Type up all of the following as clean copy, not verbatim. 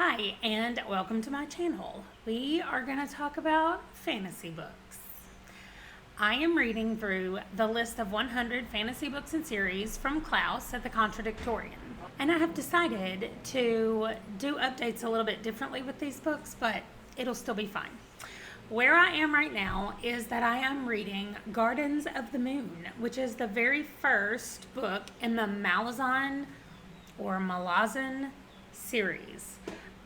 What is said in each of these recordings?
Hi, and welcome to my channel. We are going to talk about fantasy books. I am reading through the list of 100 fantasy books and series from Klaus at the Contradictorian. And I have decided to do updates a little bit differently with these books, but it'll still be fine. Where I am right now is that I am reading Gardens of the Moon, which is the very first book in the Malazan series.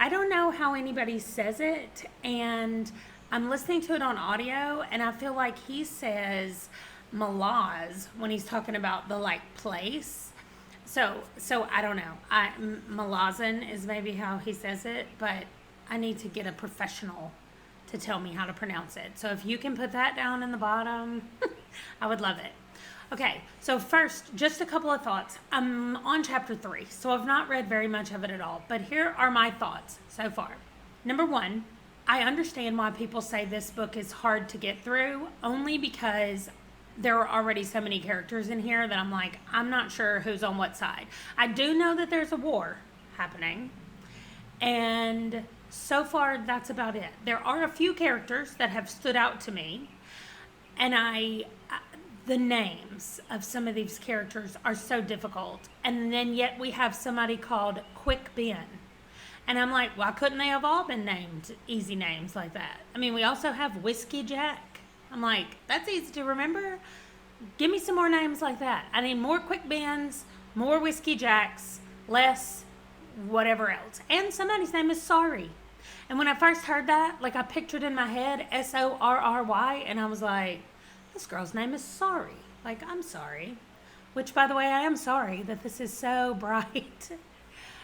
I don't know how anybody says it, and I'm listening to it on audio, and I feel like he says Malaz when he's talking about the place. So I don't know. Malazan is maybe how he says it, but I need to get a professional to tell me how to pronounce it. So if you can put that down in the bottom, I would love it. Okay, so first, just a couple of thoughts. I'm on chapter 3, so I've not read very much of it at all, but here are my thoughts so far. Number one, I understand why people say this book is hard to get through, only because there are already so many characters in here that I'm like, I'm not sure who's on what side. I do know that there's a war happening, and so far that's about it. There are a few characters that have stood out to me, and the names of some of these characters are so difficult. And then yet we have somebody called Quick Ben. And I'm like, why couldn't they have all been named easy names like that? I mean, we also have Whiskey Jack. I'm like, that's easy to remember. Give me some more names like that. I need more Quick Bens, more Whiskey Jacks, less whatever else. And somebody's name is Sorry. And when I first heard that, I pictured in my head Sorry, and I was like, this girl's name is Sorry. I'm sorry. Which, by the way, I am sorry that this is so bright.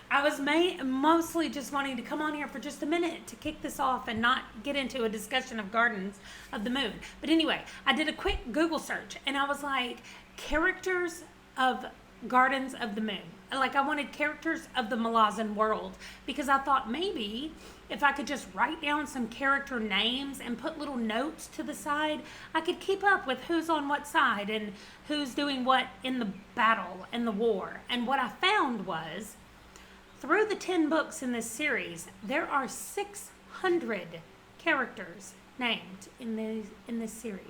I was mostly just wanting to come on here for just a minute to kick this off and not get into a discussion of Gardens of the Moon. But anyway, I did a quick Google search, and I was like, characters of Gardens of the Moon. I wanted characters of the Malazan world, because I thought maybe if I could just write down some character names and put little notes to the side, I could keep up with who's on what side and who's doing what in the battle and the war. And what I found was, through the 10 books in this series, there are 600 characters named in this series.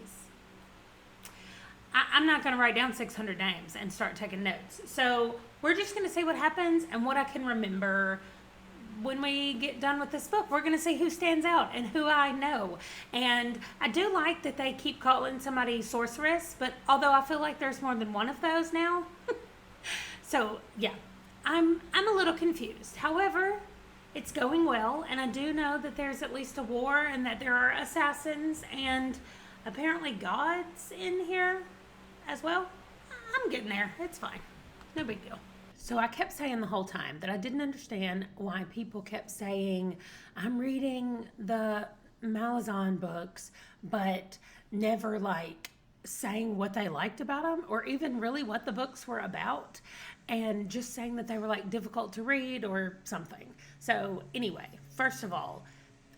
I'm not going to write down 600 names and start taking notes. So we're just going to see what happens and what I can remember when we get done with this book. We're going to see who stands out and who I know. And I do like that they keep calling somebody sorceress, but although I feel like there's more than one of those now. So yeah, I'm a little confused. However, it's going well, and I do know that there's at least a war and that there are assassins and apparently gods in here as well. I'm getting there. It's fine. No big deal. So I kept saying the whole time that I didn't understand why people kept saying, I'm reading the Malazan books, but never saying what they liked about them or even really what the books were about, and just saying that they were difficult to read or something. So anyway, first of all,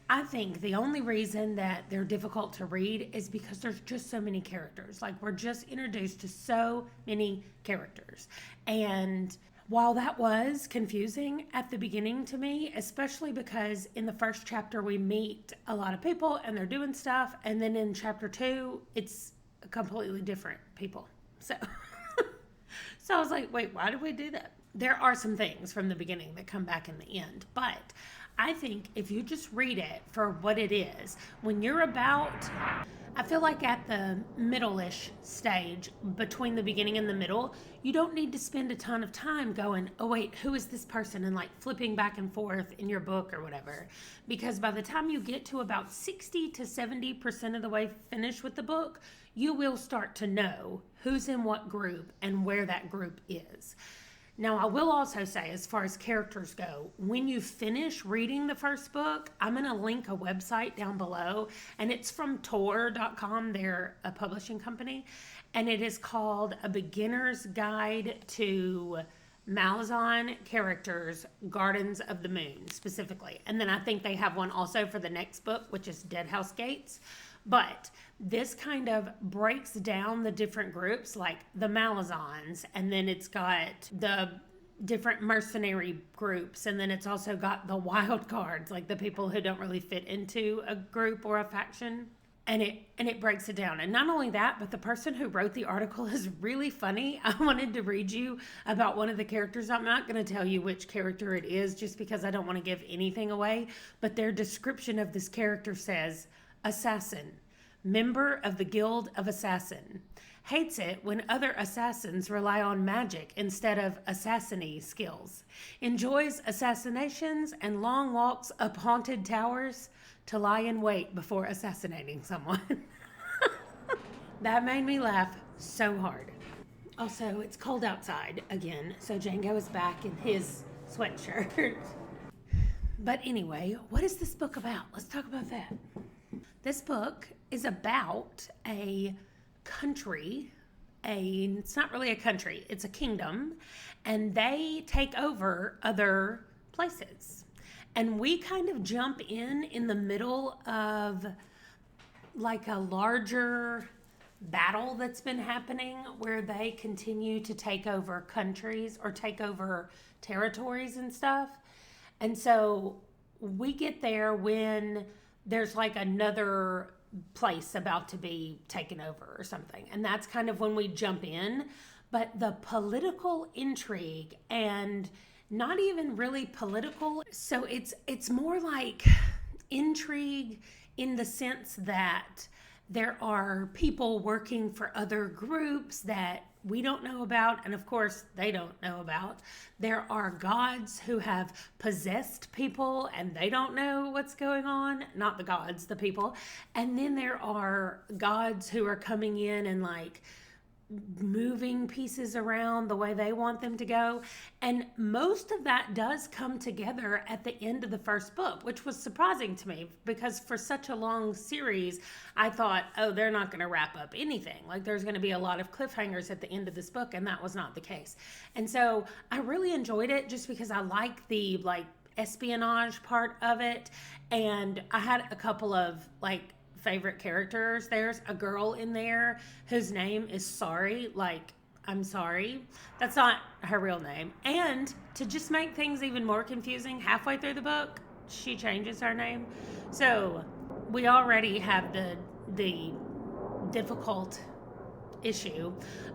I think the only reason that they're difficult to read is because there's just so many characters. We're just introduced to so many characters. And while that was confusing at the beginning to me, especially because in the first chapter we meet a lot of people and they're doing stuff, and then in chapter 2 it's completely different people. So I was like, wait, why did we do that? There are some things from the beginning that come back in the end, but I think if you just read it for what it is, when you're I feel like at the middle-ish stage, between the beginning and the middle, you don't need to spend a ton of time going, oh wait, who is this person? And flipping back and forth in your book or whatever. Because by the time you get to about 60 to 70% of the way finished with the book, you will start to know who's in what group and where that group is. Now, I will also say, as far as characters go, when you finish reading the first book, I'm going to link a website down below, and it's from Tor.com. They're a publishing company, and it is called A Beginner's Guide to Malazan Characters, Gardens of the Moon, specifically. And then I think they have one also for the next book, which is Dead House Gates. But this kind of breaks down the different groups, like the Malazans, and then it's got the different mercenary groups, and then it's also got the wild cards, like the people who don't really fit into a group or a faction. And it breaks it down. And not only that, but the person who wrote the article is really funny. I wanted to read you about one of the characters. I'm not going to tell you which character it is just because I don't want to give anything away, but their description of this character says, assassin, member of the Guild of Assassin. Hates it when other assassins rely on magic instead of assassiny skills. Enjoys assassinations and long walks up haunted towers to lie in wait before assassinating someone. That made me laugh so hard. Also, it's cold outside again, so Django is back in his sweatshirt. But anyway, what is this book about? Let's talk about that. This book is about a country. It's not really a country, it's a kingdom, and they take over other places. And we kind of jump in the middle of like a larger battle that's been happening where they continue to take over countries or take over territories and stuff. And so we get there when there's like another place about to be taken over or something. And that's kind of when we jump in. But the political intrigue, and not even really political. So it's more like intrigue in the sense that there are people working for other groups that we don't know about, and of course they don't know about. There are gods who have possessed people and they don't know what's going on. Not the gods, the people. And then there are gods who are coming in and like moving pieces around the way they want them to go. And most of that does come together at the end of the first book, which was surprising to me because for such a long series, I thought, oh, they're not going to wrap up anything. Like there's going to be a lot of cliffhangers at the end of this book, and that was not the case. And so I really enjoyed it just because I like the like espionage part of it. And I had a couple of like favorite characters. There's a girl in there whose name is Sorry, like I'm sorry. That's not her real name. And to just make things even more confusing, halfway through the book, she changes her name. So we already have the difficult issue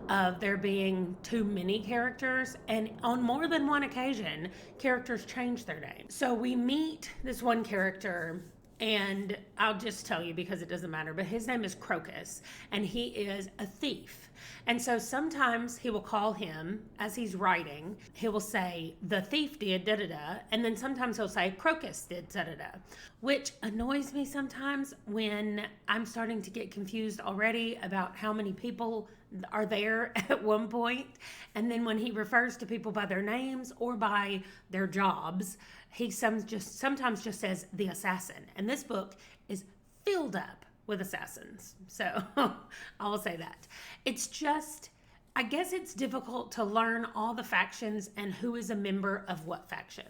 of there being too many characters, and on more than one occasion, characters change their name. So we meet this one character, and I'll just tell you because it doesn't matter, but his name is Crocus, and he is a thief. And so sometimes he will call him, as he's writing, he will say, the thief did da-da-da, and then sometimes he'll say, Crocus did da-da-da, which annoys me sometimes when I'm starting to get confused already about how many people are there at one point. And then when he refers to people by their names or by their jobs, he sometimes just says the assassin. And this book is filled up with assassins. So I will say that. It's just, I guess it's difficult to learn all the factions and who is a member of what faction.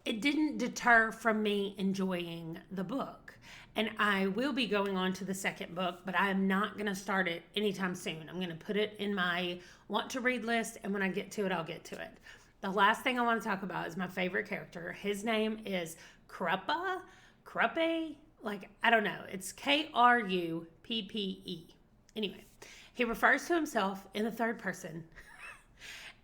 It didn't deter from me enjoying the book. And I will be going on to the second book, but I am not going to start it anytime soon. I'm going to put it in my want to read list, and when I get to it, I'll get to it. The last thing I want to talk about is my favorite character. His name is Kruppe, like, I don't know. It's Kruppe. Anyway, he refers to himself in the third person.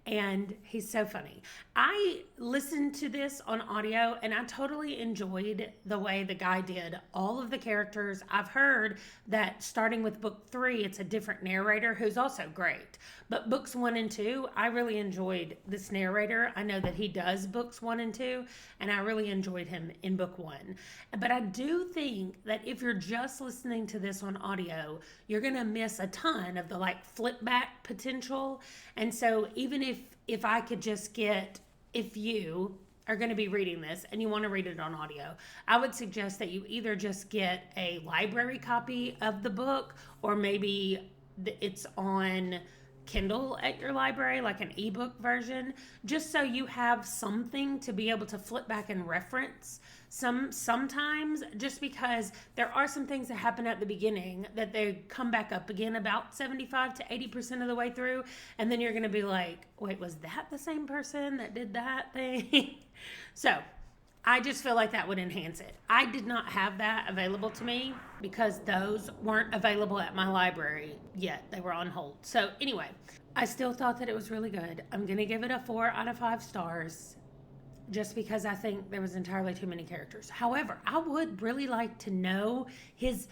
And he's so funny. I listened to this on audio and I totally enjoyed the way the guy did all of the characters. I've heard that starting with book 3, it's a different narrator who's also great. But books 1 and 2, I really enjoyed this narrator. I know that he does books 1 and 2, and I really enjoyed him in book 1. But I do think that if you're just listening to this on audio, you're going to miss a ton of the like flip back potential. And so even if I could just get, if you are going to be reading this and you want to read it on audio, I would suggest that you either just get a library copy of the book, or maybe it's on Kindle at your library, like an ebook version, just so you have something to be able to flip back and reference sometimes, just because there are some things that happen at the beginning that they come back up again about 75 to 80% of the way through, and then you're going to be like, wait, was that the same person that did that thing? So I just feel like that would enhance it. I did not have that available to me because those weren't available at my library yet. They were on hold. So anyway, I still thought that it was really good. I'm going to give it a 4 out of 5 stars just because I think there was entirely too many characters. However, I would really like to know his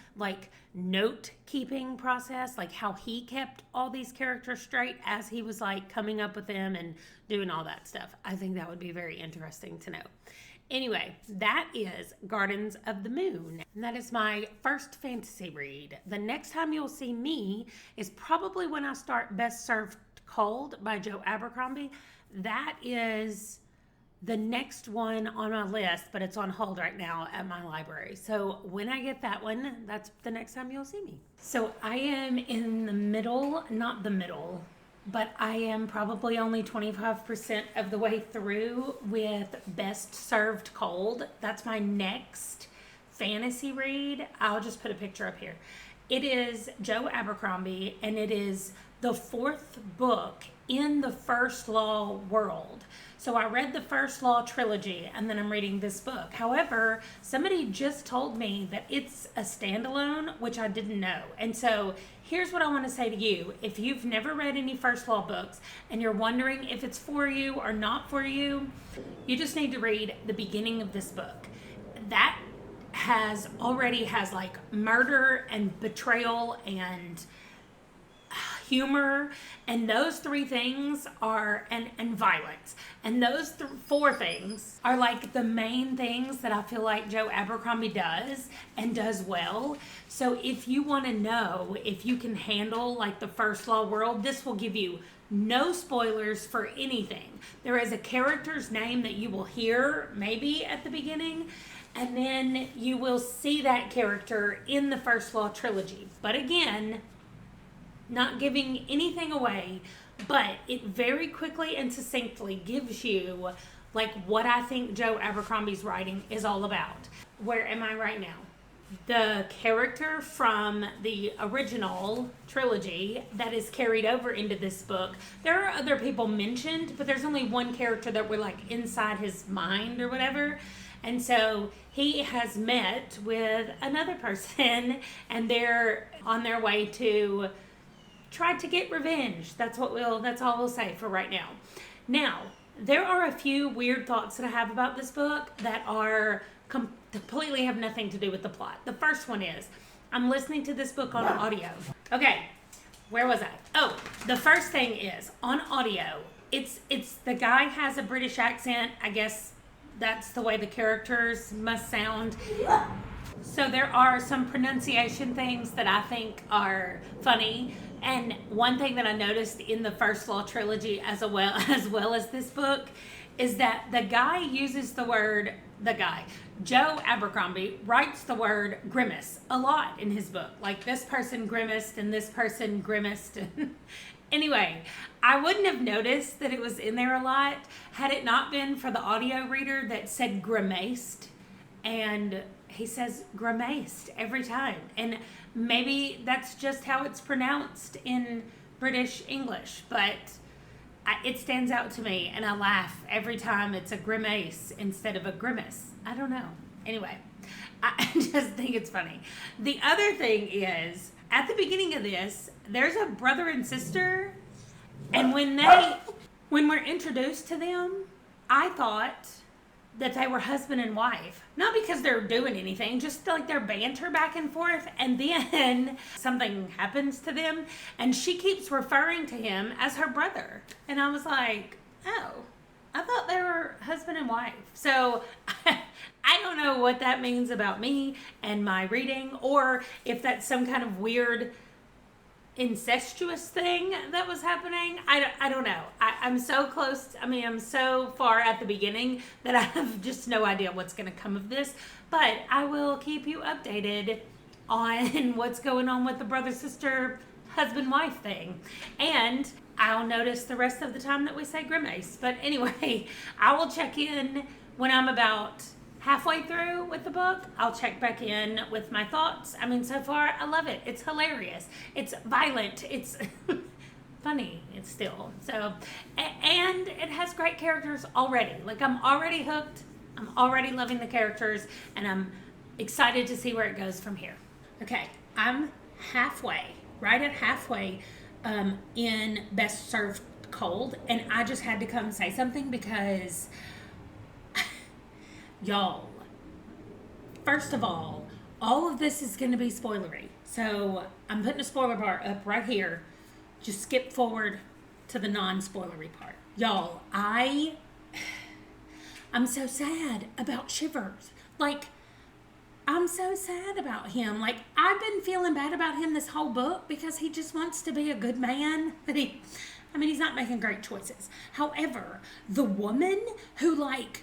note keeping process, like how he kept all these characters straight as he was coming up with them and doing all that stuff. I think that would be very interesting to know. Anyway, that is Gardens of the Moon. And that is my first fantasy read. The next time you'll see me is probably when I start Best Served Cold by Joe Abercrombie. That is the next one on my list, but it's on hold right now at my library. So when I get that one, that's the next time you'll see me. So I am in the middle, not the middle, but I am probably only 25% of the way through with Best Served Cold. That's my next fantasy read. I'll just put a picture up here. It is Joe Abercrombie, and it is the 4th book in the First Law world. So I read the First Law trilogy, and then I'm reading this book. However, somebody just told me that it's a standalone, which I didn't know. And so here's what I want to say to you. If you've never read any First Law books and you're wondering if it's for you or not for you, you just need to read the beginning of this book. That already has murder and betrayal and humor, and those 3 things are and violence, and those 4 things are the main things that I feel like Joe Abercrombie does and does well. So if you want to know if you can handle the First Law world, this will give you no spoilers for anything. There is a character's name that you will hear maybe at the beginning, and then you will see that character in the First Law trilogy. But again, not giving anything away, but it very quickly and succinctly gives you what I think Joe Abercrombie's writing is all about. Where am I right now? The character from the original trilogy that is carried over into this book, there are other people mentioned, but there's only one character that we're inside his mind or whatever. And so he has met with another person, and they're on their way to try to get revenge. That's all we'll say for right now. Now, there are a few weird thoughts that I have about this book that are completely have nothing to do with the plot. The first one is, I'm listening to this book on audio. Okay, where was I? Oh, the first thing is, on audio, it's the guy has a British accent. I guess that's the way the characters must sound. So there are some pronunciation things that I think are funny. And one thing that I noticed in the First Law trilogy as well as this book is that Joe Abercrombie writes the word grimace a lot in his book. This person grimaced and this person grimaced. Anyway, I wouldn't have noticed that it was in there a lot had it not been for the audio reader that said grimaced. And he says grimaced every time. And maybe that's just how it's pronounced in British English, but it stands out to me, and I laugh every time it's a grimace instead of a grimace. I don't know. Anyway, I just think it's funny. The other thing is, at the beginning of this, there's a brother and sister, and when we're introduced to them, I thought that they were husband and wife. Not because they're doing anything, just their banter back and forth, and then something happens to them, and she keeps referring to him as her brother. And I was like, oh, I thought they were husband and wife. So I don't know what that means about me and my reading, or if that's some kind of weird incestuous thing that was happening. I don't know. I'm so close. I'm so far at the beginning that I have just no idea what's going to come of this. But I will keep you updated on what's going on with the brother-sister husband-wife thing. And I'll notice the rest of the time that we say grimace. But anyway, I will check in when I'm about halfway through with the book. I'll check back in with my thoughts. I mean, so far, I love it. It's hilarious. It's violent. It's funny. It's still. So, and it has great characters already. Like, I'm already hooked. I'm already loving the characters. And I'm excited to see where it goes from here. Okay, I'm halfway, right at halfway in Best Served Cold. And I just had to come say something because... Y'all, first of all of this is going to be spoilery. So I'm putting a spoiler bar up right here. Just skip forward to the non-spoilery part. Y'all, I'm so sad about Shivers. Like, I'm so sad about him. Like, I've been feeling bad about him this whole book because he just wants to be a good man. But he's not making great choices. However, the woman who, like,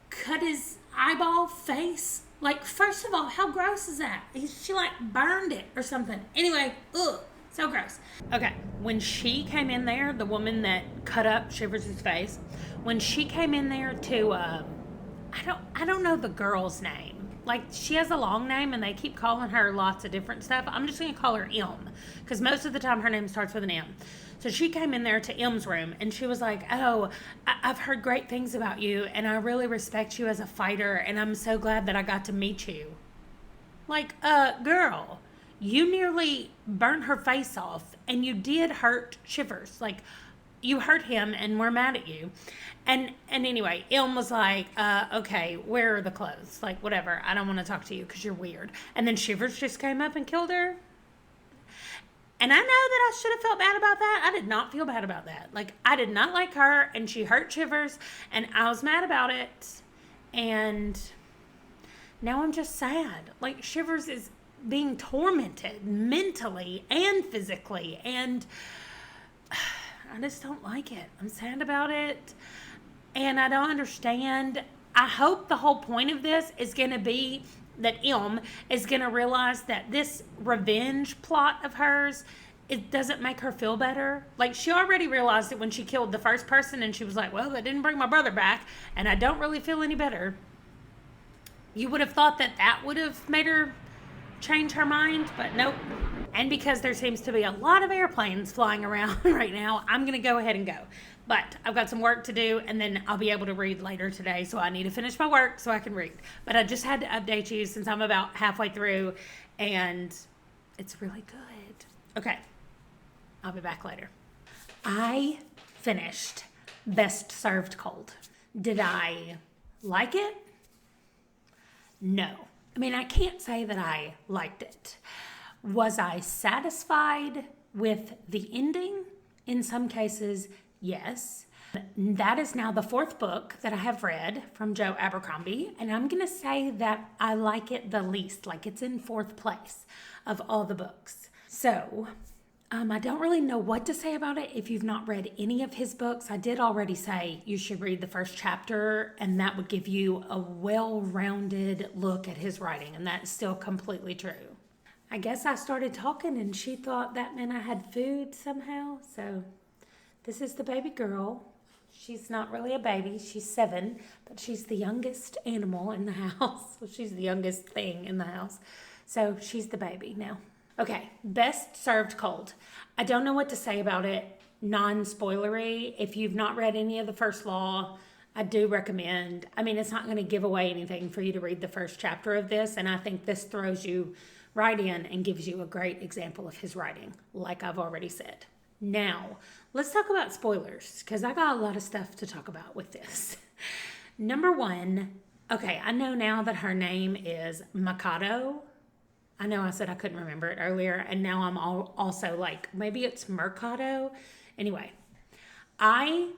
cut his eyeball face, like, first of all, how gross is that? She like burned it or something. Anyway, ugh, so gross. Okay, when she came in there, the woman that cut up Shivers' face, when she came in there to I don't know the girl's name. Like, she has a long name and they keep calling her lots of different stuff. I'm just gonna call her M, because most of the time her name starts with an M. So she came in there to M's room and she was like, oh, I've heard great things about you and I really respect you as a fighter and I'm so glad that I got to meet you. Like, girl, you nearly burnt her face off and you did hurt Shivers. Like, you hurt him and we're mad at you. And anyway, M was like, okay, where are the clothes? Like, whatever, I don't want to talk to you because you're weird. And then Shivers just came up and killed her. And I know that I should have felt bad about that. I did not feel bad about that. Like, I did not like her, and she hurt Shivers, and I was mad about it. And now I'm just sad. Like, Shivers is being tormented mentally and physically, and I just don't like it. I'm sad about it, and I don't understand. I hope the whole point of this is going to be that M is going to realize that this revenge plot of hers, it doesn't make her feel better. Like, she already realized it when she killed the first person and she was like, well, that didn't bring my brother back and I don't really feel any better. You would have thought that that would have made her change her mind, but nope. And because there seems to be a lot of airplanes flying around right now, I'm going to go ahead and go. But I've got some work to do, and then I'll be able to read later today, so I need to finish my work so I can read. But I just had to update you since I'm about halfway through, and it's really good. Okay, I'll be back later. I finished Best Served Cold. Did I like it? No. I mean, I can't say that I liked it. Was I satisfied with the ending? In some cases, yes. That is now the fourth book that I have read from Joe Abercrombie, and I'm going to say that I like it the least. Like, it's in fourth place of all the books. So, I don't really know what to say about it if you've not read any of his books. I did already say you should read the first chapter, and that would give you a well-rounded look at his writing, and that's still completely true. I guess I started talking and she thought that meant I had food somehow. So this is the baby girl. She's not really a baby. She's 7, but she's the youngest animal in the house. So she's the youngest thing in the house. So she's the baby now. Okay, Best Served Cold. I don't know what to say about it. Non-spoilery. If you've not read any of the First Law, I do recommend. I mean, it's not going to give away anything for you to read the first chapter of this. And I think this throws you right in and gives you a great example of his writing, like I've already said. Now, let's talk about spoilers, because I got a lot of stuff to talk about with this. Number 1, okay, I know now that her name is Mikado. I know I said I couldn't remember it earlier, and now I'm also like, maybe it's Mercado. Anyway, I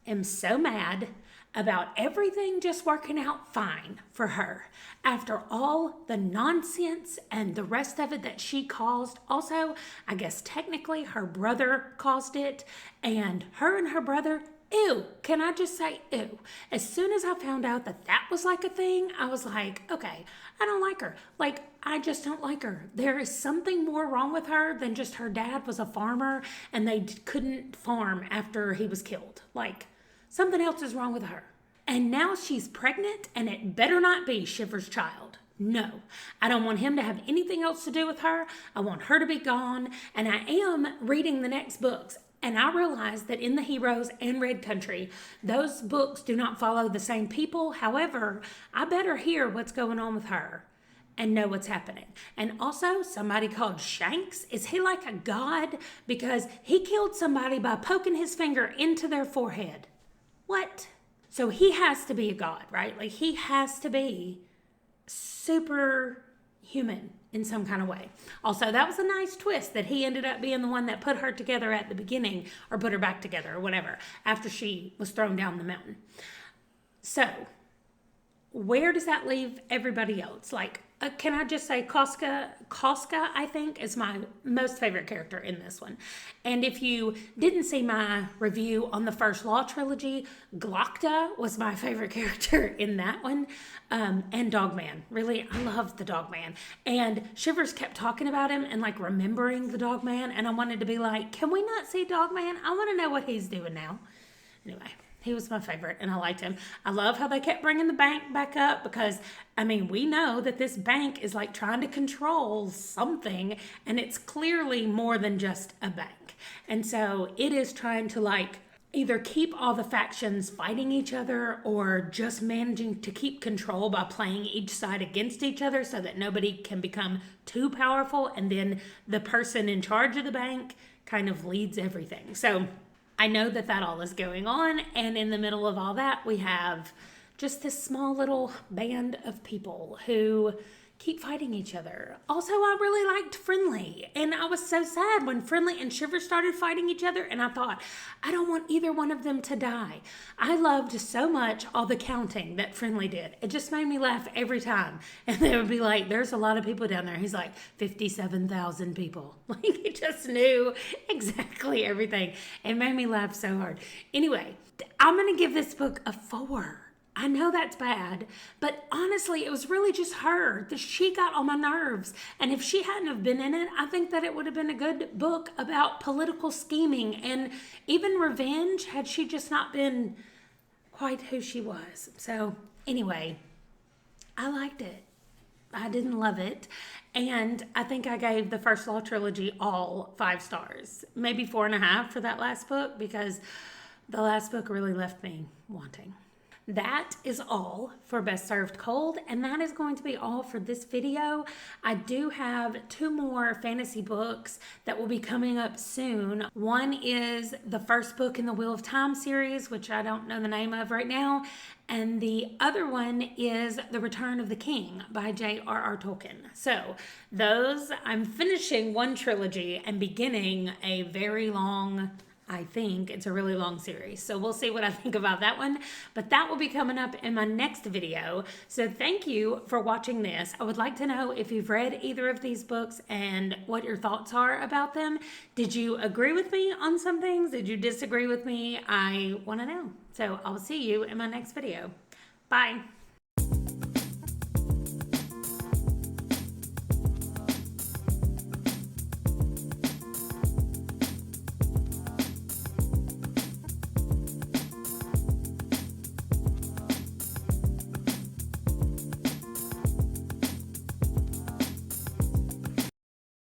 am so mad about everything just working out fine for her after all the nonsense and the rest of it that she caused. Also, I guess technically her brother caused it, and her brother Ew, can I just say ew? As soon as I found out that that was like a thing, I was like, okay, I don't like her. Like, I just don't like her. There is something more wrong with her than just her dad was a farmer and they couldn't farm after he was killed. Like, something else is wrong with her. And now she's pregnant and it better not be Shiver's child. No, I don't want him to have anything else to do with her. I want her to be gone. And I am reading the next books. And I realize that in The Heroes and Red Country, those books do not follow the same people. However, I better hear what's going on with her and know what's happening. And also, somebody called Shanks, is he like a god? Because he killed somebody by poking his finger into their forehead. What? So he has to be a god, right? Like, he has to be superhuman in some kind of way. Also, that was a nice twist that he ended up being the one that put her together at the beginning, or put her back together, or whatever, after she was thrown down the mountain. So, where does that leave everybody else? Like, can I just say Koska, I think, is my most favorite character in this one. And if you didn't see my review on the first Law trilogy, Glokta was my favorite character in that one. And Dogman. Really, I loved the Dogman. And Shivers kept talking about him and like remembering the Dogman. And I wanted to be like, can we not see Dogman? I want to know what he's doing now. Anyway. He was my favorite, and I liked him. I love how they kept bringing the bank back up because, I mean, we know that this bank is like trying to control something, and it's clearly more than just a bank. And so it is trying to like either keep all the factions fighting each other or just managing to keep control by playing each side against each other so that nobody can become too powerful, and then the person in charge of the bank kind of leads everything. So I know that that all is going on, and in the middle of all that, we have just this small little band of people who keep fighting each other. Also, I really liked Friendly, and I was so sad when Friendly and Shiver started fighting each other, and I thought, I don't want either one of them to die. I loved so much all the counting that Friendly did. It just made me laugh every time, and they would be like, there's a lot of people down there. He's like, 57,000 people. Like, he just knew exactly everything. It made me laugh so hard. Anyway, I'm going to give this book a 4. I know that's bad, but honestly, it was really just her. She got on my nerves. And if she hadn't have been in it, I think that it would have been a good book about political scheming and even revenge had she just not been quite who she was. So anyway, I liked it. I didn't love it. And I think I gave the first Law trilogy all 5 stars. Maybe 4.5 for that last book because the last book really left me wanting. That is all for Best Served Cold, and that is going to be all for this video. I do have 2 more fantasy books that will be coming up soon. One is the first book in the Wheel of Time series, which I don't know the name of right now, and the other one is The Return of the King by J.R.R. Tolkien. So those, I'm finishing one trilogy and beginning a very long, I think it's a really long series. So we'll see what I think about that one. But that will be coming up in my next video. So thank you for watching this. I would like to know if you've read either of these books and what your thoughts are about them. Did you agree with me on some things? Did you disagree with me? I want to know. So I'll see you in my next video. Bye.